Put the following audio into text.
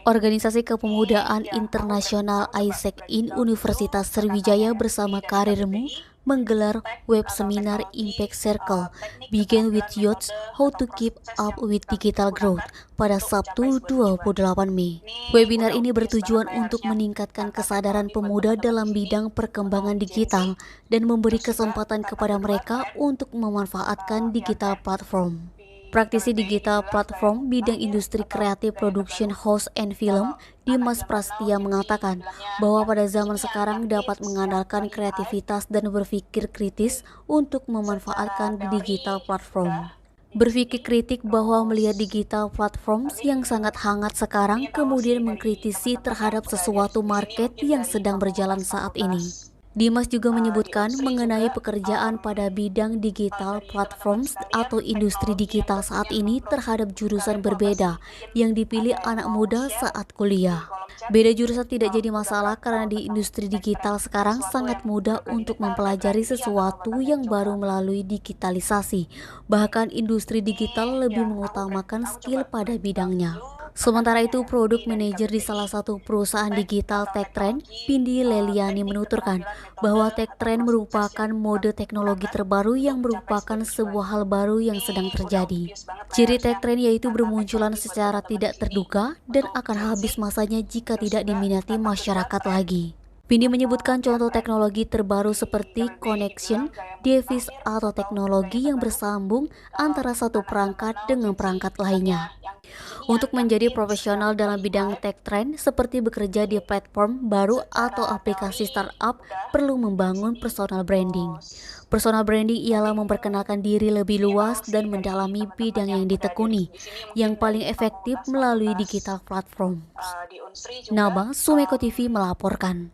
Organisasi Kepemudaan Internasional ISEC in Universitas Sriwijaya bersama Karirmu menggelar web seminar Impact Circle Begin with Youth How to Keep Up with Digital Growth pada Sabtu 28 Mei. Webinar ini bertujuan untuk meningkatkan kesadaran pemuda dalam bidang perkembangan digital dan memberi kesempatan kepada mereka untuk memanfaatkan digital platform. Praktisi digital platform bidang industri kreatif production house and film, Dimas Prastia mengatakan bahwa pada zaman sekarang dapat mengandalkan kreativitas dan berpikir kritis untuk memanfaatkan digital platform. Berpikir kritik bahwa melihat digital platform yang sangat hangat sekarang kemudian mengkritisi terhadap sesuatu market yang sedang berjalan saat ini. Dimas juga menyebutkan mengenai pekerjaan pada bidang digital platforms atau industri digital saat ini terhadap jurusan berbeda yang dipilih anak muda saat kuliah. Beda jurusan tidak jadi masalah karena di industri digital sekarang sangat mudah untuk mempelajari sesuatu yang baru melalui digitalisasi. Bahkan industri digital lebih mengutamakan skill pada bidangnya. Sementara itu, produk manajer di salah satu perusahaan digital TechTrend, Pindi Leliani menuturkan bahwa TechTrend merupakan mode teknologi terbaru yang merupakan sebuah hal baru yang sedang terjadi. Ciri TechTrend yaitu bermunculan secara tidak terduga dan akan habis masanya jika tidak diminati masyarakat lagi. Pindi menyebutkan contoh teknologi terbaru seperti connection, device atau teknologi yang bersambung antara satu perangkat dengan perangkat lainnya. Untuk menjadi profesional dalam bidang tech trend seperti bekerja di platform baru atau aplikasi startup perlu membangun personal branding. Personal branding ialah memperkenalkan diri lebih luas dan mendalami bidang yang ditekuni, yang paling efektif melalui digital platform. Naba, Sumeko TV melaporkan.